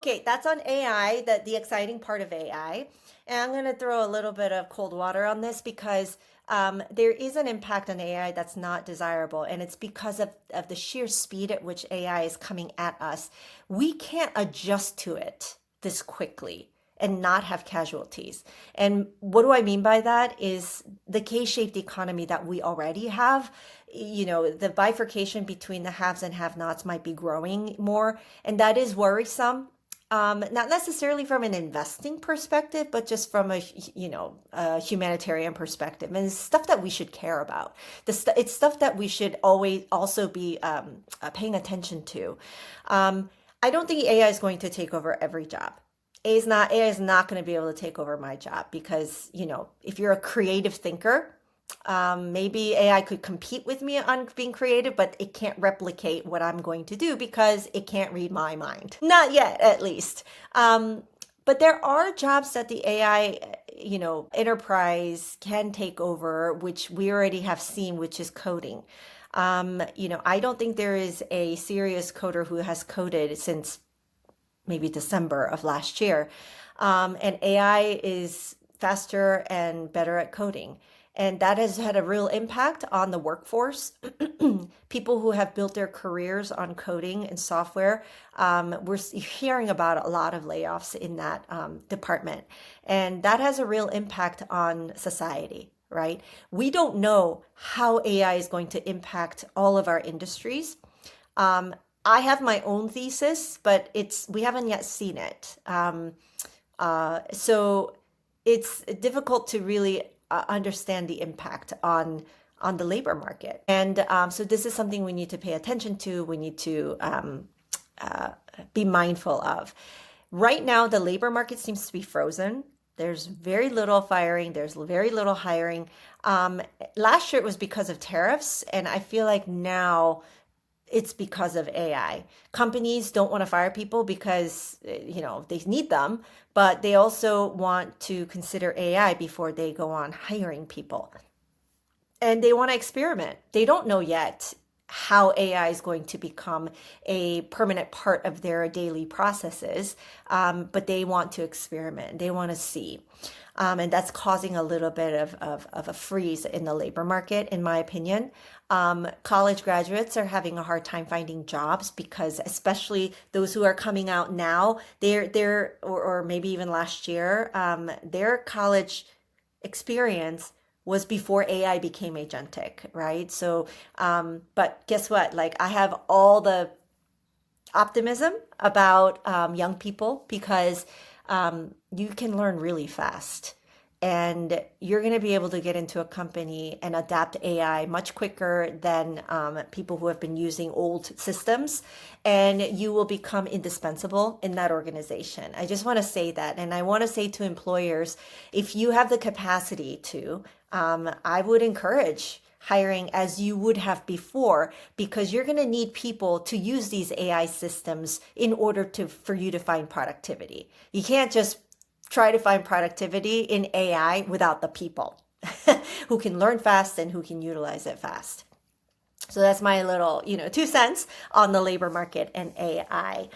Okay, that's on AI, the exciting part of AI. And I'm going to throw a little bit of cold water on this because there is an impact on AI that's not desirable. And it's because of the sheer speed at which AI is coming at us. We can't adjust to it this quickly and not have casualties. And what do I mean by that is the K-shaped economy that we already have. The bifurcation between the haves and have-nots might be growing more, and that is worrisome. Not necessarily from an investing perspective, but just from a humanitarian perspective, and it's stuff that we should care about. It's stuff that we should always also be paying attention to. I don't think AI is going to take over every job. AI is not going to be able to take over my job because, if you're a creative thinker, maybe AI could compete with me on being creative, but it can't replicate what I'm going to do because it can't read my mind. Not yet, at least. But there are jobs that the AI, enterprise can take over, which we already have seen, which is coding. I don't think there is a serious coder who has coded since maybe December of last year. And AI is faster and better at coding. And that has had a real impact on the workforce. People who have built their careers on coding and software, we're hearing about a lot of layoffs in that department. And that has a real impact on society, right? We don't know how AI is going to impact all of our industries. I have my own thesis, but we haven't yet seen it. So it's difficult to really understand the impact on the labor market. And so this is something we need to pay attention to. We need to be mindful of. Right now, the labor market seems to be frozen. There's very little firing. There's very little hiring. Last year it was because of tariffs, and I feel like now it's because of AI. Companies don't want to fire people because, they need them, but they also want to consider AI before they go on hiring people. And they want to experiment. They don't know yet how AI is going to become a permanent part of their daily processes, but they want to experiment. They want to see. And that's causing a little bit of a freeze in the labor market, in my opinion. College graduates are having a hard time finding jobs because, especially those who are coming out now, or maybe even last year, their college experience was before AI became agentic, right? So, but guess what? Like, I have all the optimism about young people because you can learn really fast. And you're going to be able to get into a company and adapt AI much quicker than people who have been using old systems. And you will become indispensable in that organization. I just want to say that. And I want to say to employers, if you have the capacity to, I would encourage hiring as you would have before, because you're going to need people to use these AI systems in order for you to find productivity. You can't just try to find productivity in AI without the people who can learn fast and who can utilize it fast. So that's my little, 2 cents on the labor market and AI.